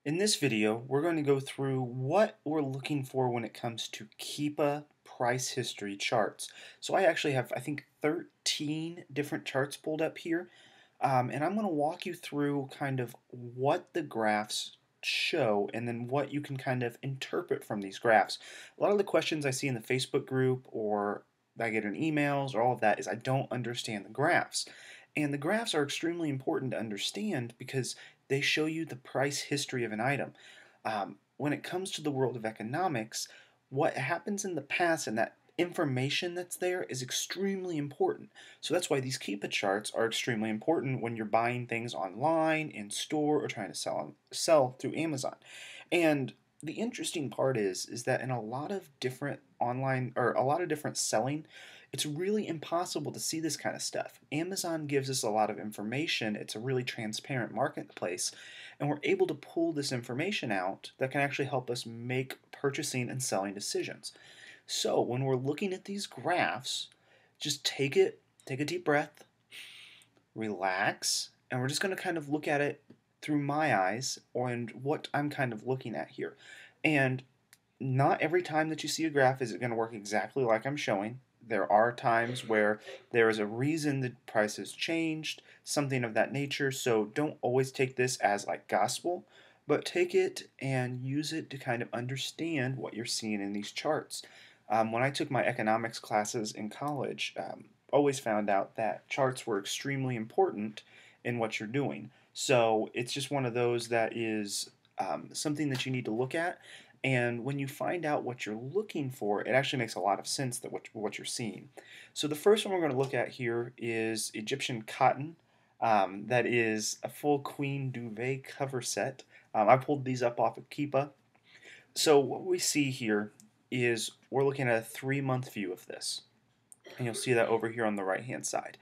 In this video, we're going to go through what we're looking for when it comes to Keepa price history charts. So I actually have, I think, 13 different charts pulled up here, and I'm going to walk you through kind of what the graphs show and then what you can kind of interpret from these graphs. A lot of the questions I see in the Facebook group or that I get in emails or all of that is I don't understand the graphs. And the graphs are extremely important to understand because they show you the price history of an item. When it comes to the world of economics, what happens in the past and that information that's there is extremely important. So that's why these Keepa charts are extremely important when you're buying things online, in store, or trying to sell through Amazon. And the interesting part is that in a lot of different online or a lot of different selling, it's really impossible to see this kind of stuff. Amazon gives us a lot of information. It's a really transparent marketplace, and we're able to pull this information out that can actually help us make purchasing and selling decisions. So when we're looking at these graphs, just take a deep breath, relax, and we're just going to kind of look at it through my eyes and what I'm kind of looking at here. And not every time that you see a graph is it going to work exactly like I'm showing. There are times where there is a reason the price has changed, something of that nature. So don't always take this as like gospel, but take it and use it to kind of understand what you're seeing in these charts. When I took my economics classes in college, always found out that charts were extremely important in what you're doing. So it's just one of those that is something that you need to look at. And when you find out what you're looking for, it actually makes a lot of sense that what you're seeing. So the first one we're going to look at here is Egyptian cotton. That is a full queen duvet cover set. I pulled these up off of Keepa. So what we see here is we're looking at a 3-month view of this. And you'll see that over here on the right hand side.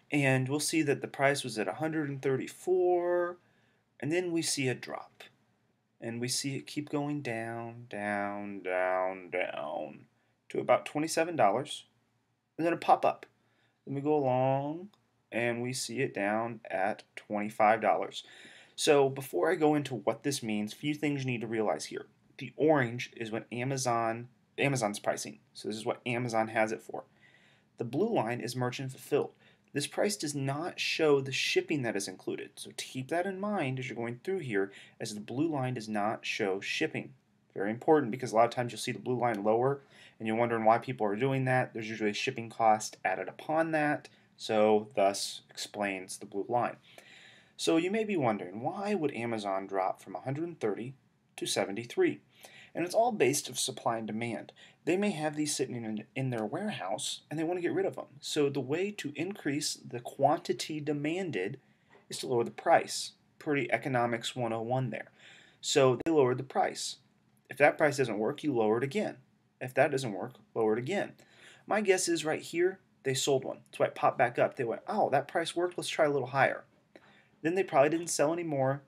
And we'll see that the price was at 134, and then we see a drop. And we see it keep going down, down, down, down to about $27, and then a pop up. Then we go along and we see it down at $25. So before I go into what this means, a few things you need to realize here. The orange is what Amazon's pricing. So this is what Amazon has it for. The blue line is merchant fulfilled. This price does not show the shipping that is included. So keep that in mind as you're going through here, as the blue line does not show shipping. Very important, because a lot of times you'll see the blue line lower and you're wondering why people are doing that. There's usually a shipping cost added upon that, so thus explains the blue line. So you may be wondering, why would Amazon drop from 130 to 73? And it's all based of supply and demand. They may have these sitting in their warehouse and they want to get rid of them. So the way to increase the quantity demanded is to lower the price. Pretty economics 101 there. So they lowered the price. If that price doesn't work, you lower it again. If that doesn't work, lower it again. My guess is right here, they sold one. That's why it popped back up. They went, oh, that price worked, let's try a little higher. Then they probably didn't sell anymore,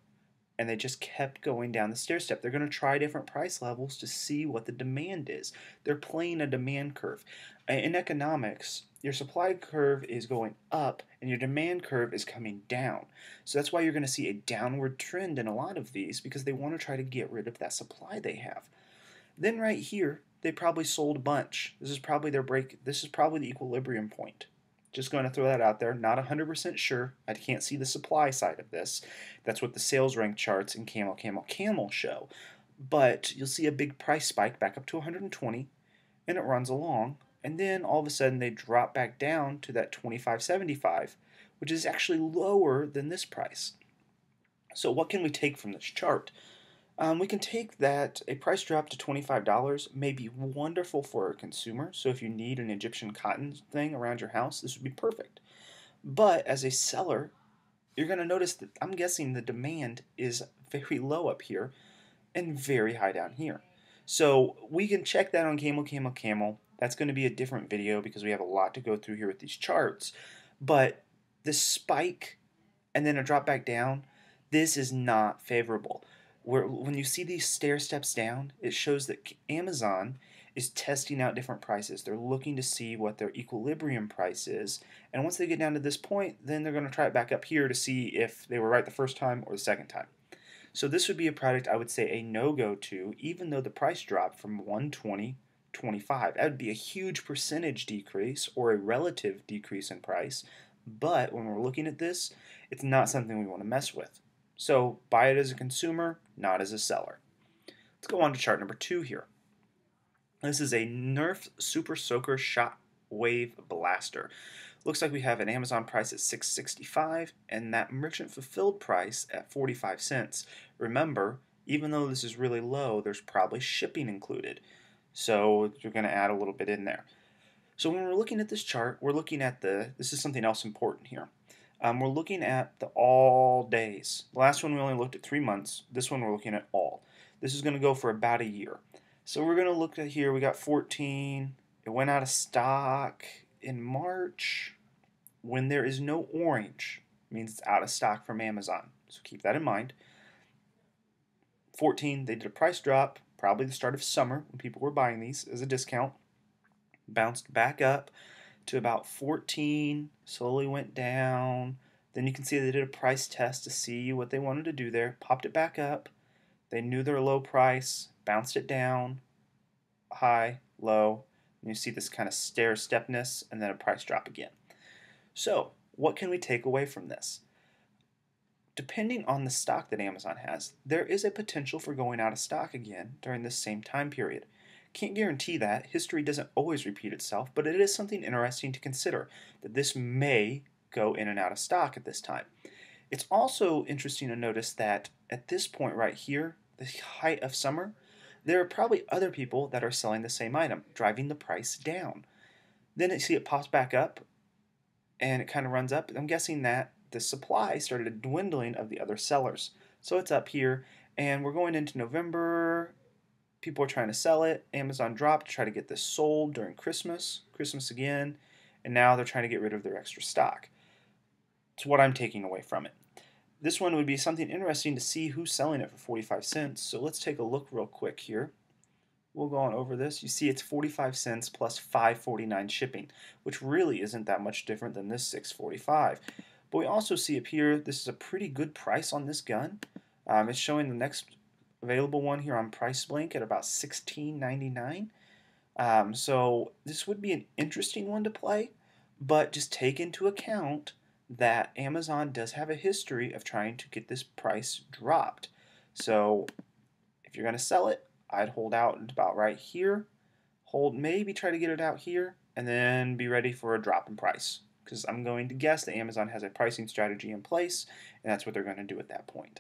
and they just kept going down the stair step. They're going to try different price levels to see what the demand is. They're playing a demand curve. In economics, your supply curve is going up and your demand curve is coming down. So that's why you're going to see a downward trend in a lot of these, because they want to try to get rid of that supply they have. Then right here, they probably sold a bunch. This is probably their break. This is probably the equilibrium point. Just going to throw that out there. Not 100% sure. I can't see the supply side of this. That's what the sales rank charts and camel show. But you'll see a big price spike back up to 120, and it runs along. And then all of a sudden they drop back down to that 25.75, which is actually lower than this price. So what can we take from this chart? We can take that a price drop to $25 may be wonderful for a consumer. So if you need an Egyptian cotton thing around your house, this would be perfect. But as a seller, you're going to notice that I'm guessing the demand is very low up here and very high down here. So we can check that on Camel. That's going to be a different video because we have a lot to go through here with these charts. But this spike and then a drop back down, this is not favorable. When you see these stair steps down, it shows that Amazon is testing out different prices. They're looking to see what their equilibrium price is, and once they get down to this point, then they're going to try it back up here to see if they were right the first time or the second time. So this would be a product I would say a no-go to, even though the price dropped from 120 to 25. That would be a huge percentage decrease or a relative decrease in price. But when we're looking at this, it's not something we want to mess with. So buy it as a consumer, not as a seller. Let's go on to chart number 2 here. This is a Nerf Super Soaker Shockwave Blaster. Looks like we have an Amazon price at $6.65 and that merchant fulfilled price at 45 cents. Remember, even though this is really low, there's probably shipping included. So you're going to add a little bit in there. So when we're looking at this chart, we're looking at this is something else important here. We're looking at the all days. The last one we only looked at 3 months. This one we're looking at all. This is going to go for about a year. So we're going to look at here, we got 14. It went out of stock in March. When there is no orange, it means it's out of stock from Amazon. So keep that in mind. 14, they did a price drop, probably the start of summer when people were buying these as a discount. Bounced back up to about 14, slowly went down. Then you can see they did a price test to see what they wanted to do there. Popped it back up. They knew their low price, bounced it down, high, low. And you see this kind of stair-stepness and then a price drop again. So, what can we take away from this? Depending on the stock that Amazon has, there is a potential for going out of stock again during this same time period. Can't guarantee that. History doesn't always repeat itself, but it is something interesting to consider that this may go in and out of stock at this time. It's also interesting to notice that at this point right here, the height of summer, there are probably other people that are selling the same item, driving the price down. Then you see it pops back up and it kind of runs up. I'm guessing that the supply started dwindling of the other sellers. So it's up here and we're going into November. People are trying to sell it. Amazon dropped to try to get this sold during Christmas again, and now they're trying to get rid of their extra stock. It's what I'm taking away from it. This one would be something interesting to see who's selling it for 45 cents. So let's take a look real quick here. We'll go on over this. You see it's 45 cents plus $5.49 shipping, which really isn't that much different than this $6.45. But we also see up here, this is a pretty good price on this gun. It's showing the next available one here on Price Blink at about $16.99. So this would be an interesting one to play, but just take into account that Amazon does have a history of trying to get this price dropped. So if you're going to sell it, I'd hold out about right here. Maybe try to get it out here, and then be ready for a drop in price. Because I'm going to guess that Amazon has a pricing strategy in place, and that's what they're going to do at that point.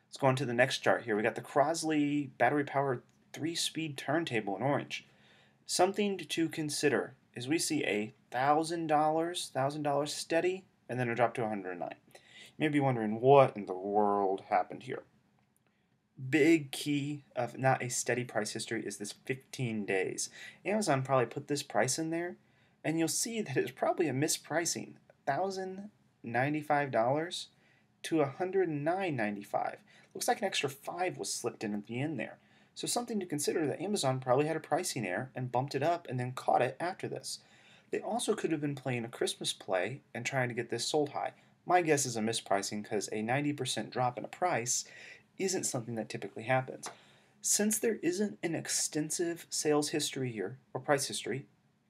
Let's go on to the next chart here. We got the Crosley battery-powered 3-speed turntable in orange. Something to consider is we see a $1,000 steady, and then a drop to $109. You may be wondering what in the world happened here. Big key of not a steady price history is this 15 days. Amazon probably put this price in there, and you'll see that it's probably a mispricing. $1,095 to $109.95. Looks like an extra 5 was slipped in at the end there. So something to consider that Amazon probably had a pricing error and bumped it up and then caught it after this. They also could have been playing a Christmas play and trying to get this sold high. My guess is a mispricing because a 90% drop in a price isn't something that typically happens. Since there isn't an extensive sales history here, or price history,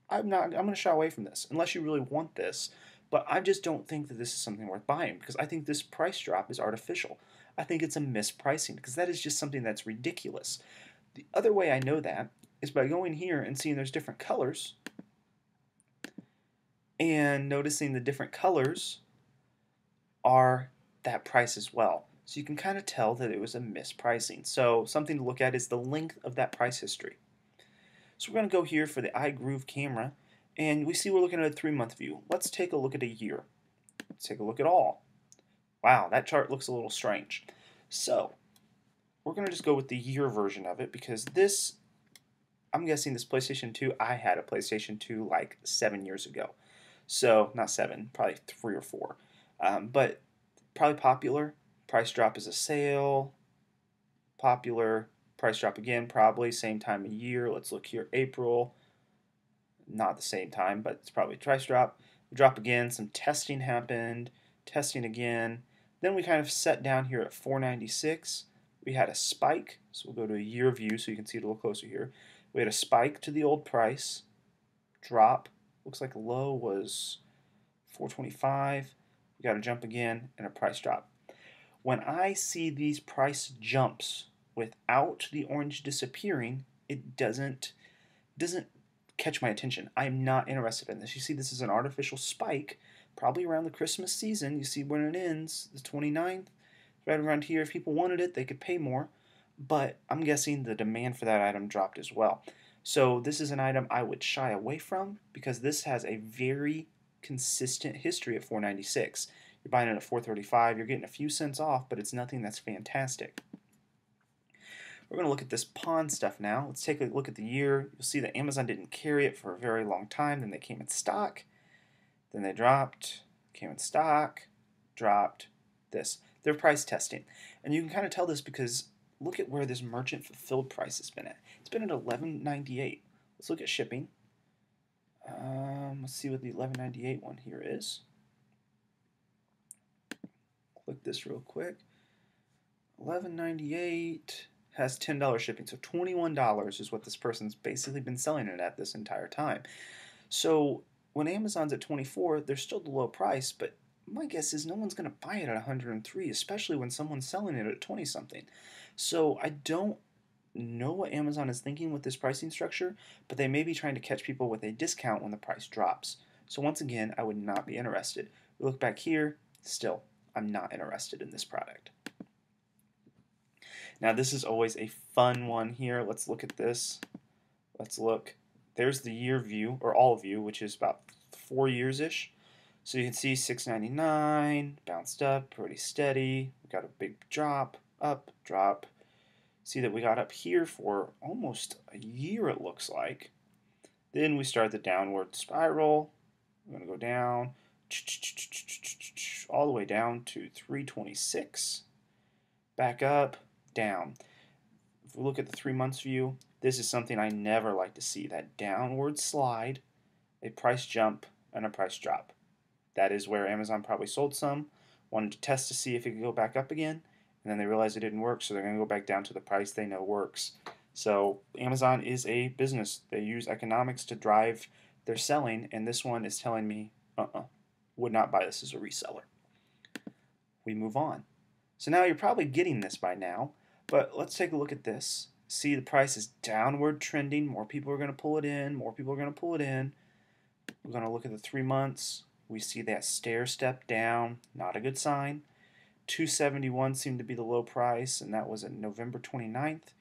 I'm going to shy away from this unless you really want this. But I just don't think that this is something worth buying because I think this price drop is artificial. I think it's a mispricing because that is just something that's ridiculous. The other way I know that is by going here and seeing there's different colors and noticing the different colors are that price as well. So you can kind of tell that it was a mispricing. So something to look at is the length of that price history. So we're going to go here for the iGroove camera, and we see we're looking at a 3-month view. Let's take a look at a year. Let's take a look at all. Wow, that chart looks a little strange. So we're going to just go with the year version of it because this, I'm guessing this PlayStation 2, I had a PlayStation 2 like 7 years ago. So, not 7, probably 3 or 4. But probably popular. Price drop is a sale. Popular. Price drop again, probably same time of year. Let's look here, April. Not the same time, but it's probably price drop. Drop again, some testing happened. Testing again. Then we kind of set down here at 496. We had a spike, so we'll go to a year view so you can see it a little closer here. We had a spike to the old price, drop, looks like low was 425. We got a jump again and a price drop. When I see these price jumps without the orange disappearing, it doesn't catch my attention. I'm not interested in this. You see, this is an artificial spike, probably around the Christmas season. You see when it ends, the 29th, right around here. If people wanted it, they could pay more, but I'm guessing the demand for that item dropped as well. So this is an item I would shy away from because this has a very consistent history at 496. You're buying it at 435, you're getting a few cents off, but it's nothing that's fantastic. We're going to look at this pawn stuff now. Let's take a look at the year. You'll see that Amazon didn't carry it for a very long time. Then they came in stock. Then they dropped, came in stock, dropped, this. They're price testing. And you can kind of tell this because look at where this merchant fulfilled price has been at. It's been at $11.98. Let's look at shipping. Let's see what the $11.98 one here is. Click this real quick. $11.98 has $10 shipping, so $21 is what this person's basically been selling it at this entire time. So when Amazon's at 24, they're still the low price, but my guess is no one's going to buy it at 103, especially when someone's selling it at 20 something. So I don't know what Amazon is thinking with this pricing structure, but they may be trying to catch people with a discount when the price drops. So once again, I would not be interested. We look back here, still, I'm not interested in this product. Now this is always a fun one here. Let's look at this. Let's look. There's the year view, or all view, which is about 4 years-ish. So you can see 699, bounced up, pretty steady. We got a big drop, up, drop. See that we got up here for almost a year, it looks like. Then we start the downward spiral. We're going to go down, all the way down to 326. Back up, down. If we look at the 3 months view, this is something I never like to see, that downward slide, a price jump, and a price drop. That is where Amazon probably sold some, wanted to test to see if it could go back up again, and then they realized it didn't work, so they're going to go back down to the price they know works. So Amazon is a business. They use economics to drive their selling, and this one is telling me, would not buy this as a reseller. We move on. So now you're probably getting this by now, but let's take a look at this. See, the price is downward trending. More people are going to pull it in. More people are going to pull it in. We're going to look at the 3 months. We see that stair step down. Not a good sign. 271 seemed to be the low price, and that was at November 29th.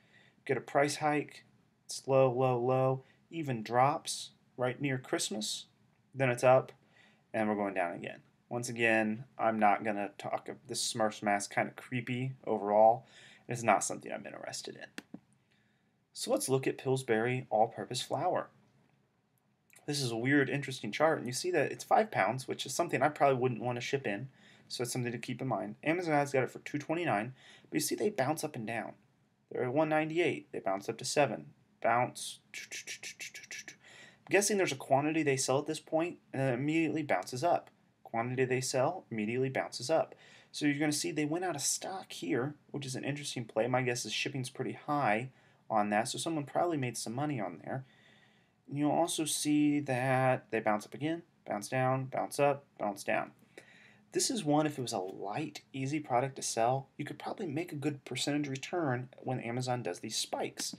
Get a price hike. It's low, low, low. Even drops right near Christmas. Then it's up, and we're going down again. Once again, I'm not going to talk of this Smurfs mask, kind of creepy overall. It's not something I'm interested in. So let's look at Pillsbury all-purpose flour. This is a weird, interesting chart, and you see that it's 5 pounds, which is something I probably wouldn't want to ship in, so it's something to keep in mind. Amazon's got it for $2.29, but you see they bounce up and down. They're at $1.98, they bounce up to $7, bounce. I'm guessing there's a quantity they sell at this point, and then it immediately bounces up. Quantity they sell immediately bounces up. So you're going to see they went out of stock here, which is an interesting play. My guess is shipping's pretty high on that, so someone probably made some money on there. And you'll also see that they bounce up again, bounce down, bounce up, bounce down. This is one, if it was a light, easy product to sell, you could probably make a good percentage return when Amazon does these spikes.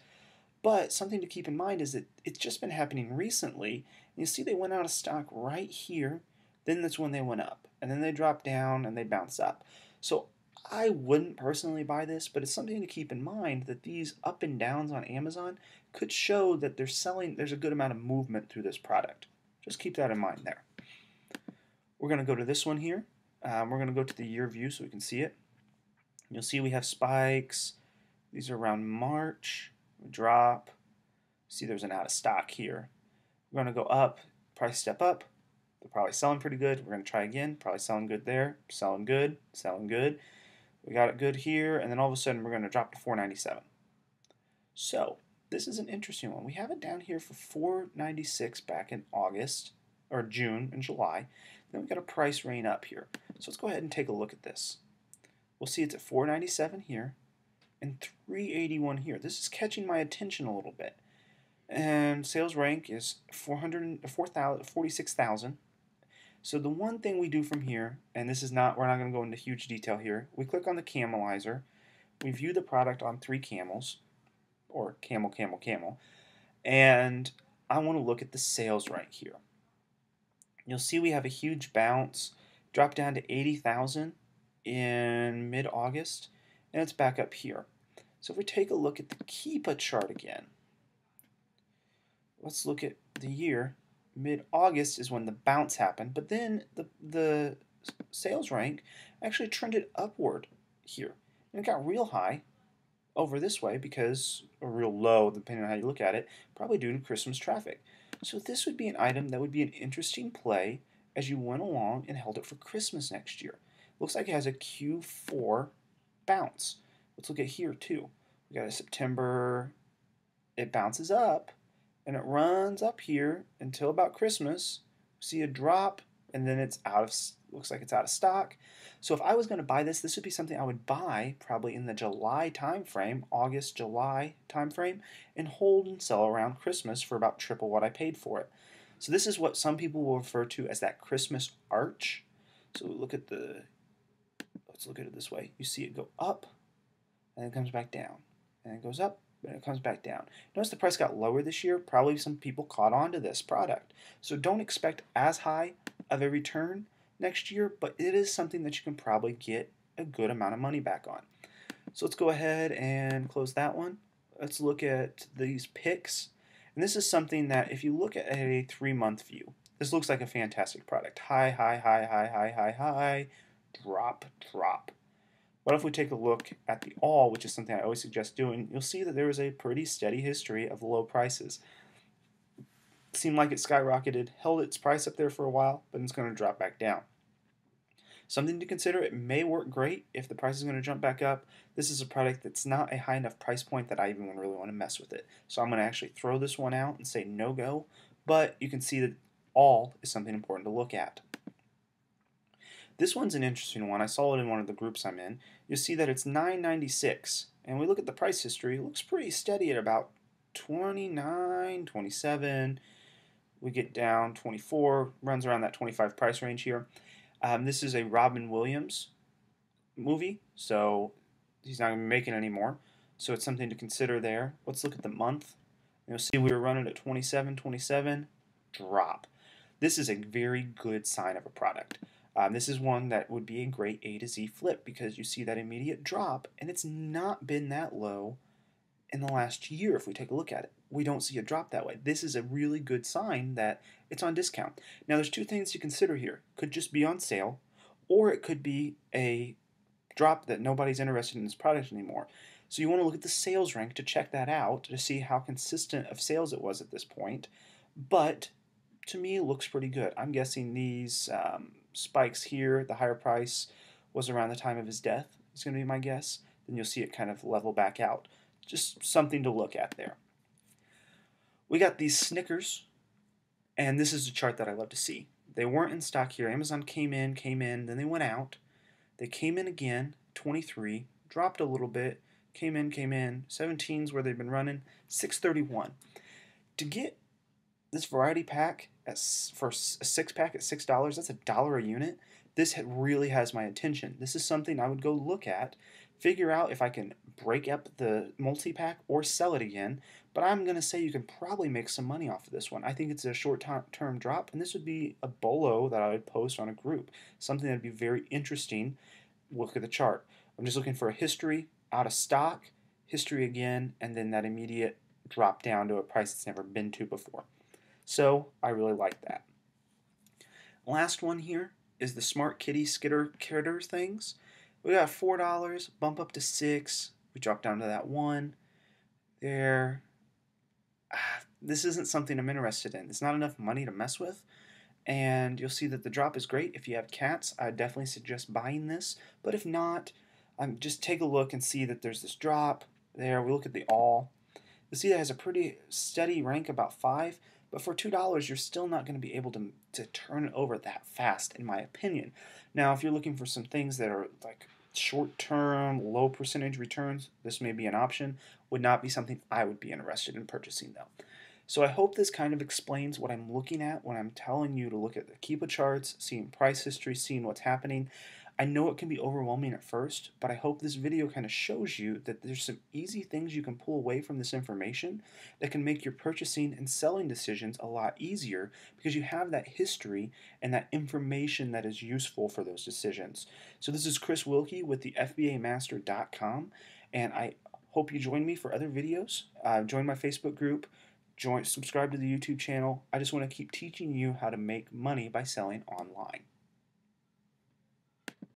But something to keep in mind is that it's just been happening recently. And you see they went out of stock right here, then that's when they went up. And then they dropped down and they bounce up. So I wouldn't personally buy this, but it's something to keep in mind that these up and downs on Amazon could show that they're selling, there's a good amount of movement through this product. Just keep that in mind there. We're going to go to this one here. We're going to go to the year view so we can see it. You'll see we have spikes. These are around March. We drop. See there's an out of stock here. We're going to go up, price step up. They're probably selling pretty good. We're going to try again. Probably selling good there. Selling good. Selling good. We got it good here, and then all of a sudden we're going to drop to $4.97. So this is an interesting one. We have it down here for $4.96 back in August, or June and July. Then we got a price rein up here. So let's go ahead and take a look at this. we'll see it's at $4.97 here and $3.81 here. This is catching my attention a little bit. And sales rank is 46,000. So the one thing we do from here, and this is not, we're not going to go into huge detail here. We click on the camelizer. We view the product on 3 camels, or camel, camel, camel. And I want to look at the sales rank here. You'll see we have a huge bounce, drop down to 80,000 in mid-August, and it's back up here. So if we take a look at the Keepa chart again, let's look at the year. Mid-August is when the bounce happened, but then the sales rank actually trended upward here. And it got real high over this way because, or real low, depending on how you look at it, probably due to Christmas traffic. So this would be an item that would be an interesting play as you went along and held it for Christmas next year. Looks like it has a Q4 bounce. Let's look at here too. We got a September, it bounces up and it runs up here until about Christmas. See a drop and then it's out of, looks like it's out of stock. So if I was going to buy this, this would be something I would buy probably in the July time frame, August, July time frame, and hold and sell around Christmas for about triple what I paid for it. So this is what some people will refer to as that Christmas arch. So look at the, let's look at it this way. You see it go up and it comes back down, and it goes up and it comes back down. Notice the price got lower this year. Probably some people caught on to this product. So don't expect as high of a return next year, but it is something that you can probably get a good amount of money back on. So let's go ahead and close that one. Let's look at these picks. And this is something that if you look at a 3-month view, this looks like a fantastic product. High, high, high, high, high, high, high, drop, drop. What if we take a look at the all, which is something I always suggest doing, you'll see that there is a pretty steady history of low prices. It seemed like it skyrocketed, held its price up there for a while, but it's going to drop back down. Something to consider, it may work great if the price is going to jump back up. This is a product that's not a high enough price point that I even really want to mess with it. So I'm going to actually throw this one out and say no go, but you can see that all is something important to look at. This one's an interesting one. I saw it in one of the groups I'm in. You'll see that it's $9.96, and we look at the price history. It looks pretty steady at about $29, $27. We get down 24, runs around that 25 price range here. This is a Robin Williams movie, so he's not going to be making anymore. So it's something to consider there. Let's look at the month. You'll see we were running at 27, 27, drop. This is a very good sign of a product. This is one that would be a great A to Z flip because you see that immediate drop, and it's not been that low in the last year. If we take a look at it, we don't see a drop that way. This is a really good sign that it's on discount. Now there's 2 things to consider here. Could just be on sale, or it could be a drop that nobody's interested in this product anymore. So you want to look at the sales rank to check that out to see how consistent of sales it was at this point. But to me, it looks pretty good. I'm guessing these spikes here, the higher price was around the time of his death, is going to be my guess. Then you'll see it kind of level back out. Just something to look at there. We got these Snickers, and this is a chart that I love to see. They weren't in stock here. Amazon came in, then they went out. They came in again, 23, dropped a little bit, came in, 17's where they've been running, 631. To get this variety pack for a 6-pack at $6, that's $1 a unit. This really has my attention. This is something I would go look at, figure out if I can break up the multi-pack or sell it again, but I'm going to say you can probably make some money off of this one. I think it's a short-term drop, and this would be a bolo that I would post on a group, something that would be very interesting. Look at the chart. I'm just looking for a history, out of stock, history again, and then that immediate drop down to a price it's never been to before. So I really like that. Last one here is the Smart Kitty Critter things. We got $4, bump up to $6. We drop down to that 1. There. This isn't something I'm interested in. It's not enough money to mess with. And you'll see that the drop is great. If you have cats, I definitely suggest buying this. But if not, just take a look and see that there's this drop. There, we look at the all. You'll see that it has a pretty steady rank, about 5. But for $2, you're still not going to be able to turn it over that fast, in my opinion. Now, if you're looking for some things that are like short-term, low percentage returns, this may be an option. Would not be something I would be interested in purchasing though. So I hope this kind of explains what I'm looking at when I'm telling you to look at the Keepa charts, seeing price history, seeing what's happening. I know it can be overwhelming at first, but I hope this video kind of shows you that there's some easy things you can pull away from this information that can make your purchasing and selling decisions a lot easier because you have that history and that information that is useful for those decisions. So this is Chris Wilkie with the FBAmaster.com, and I hope you join me for other videos. Join my Facebook group. Subscribe to the YouTube channel. I just want to keep teaching you how to make money by selling online.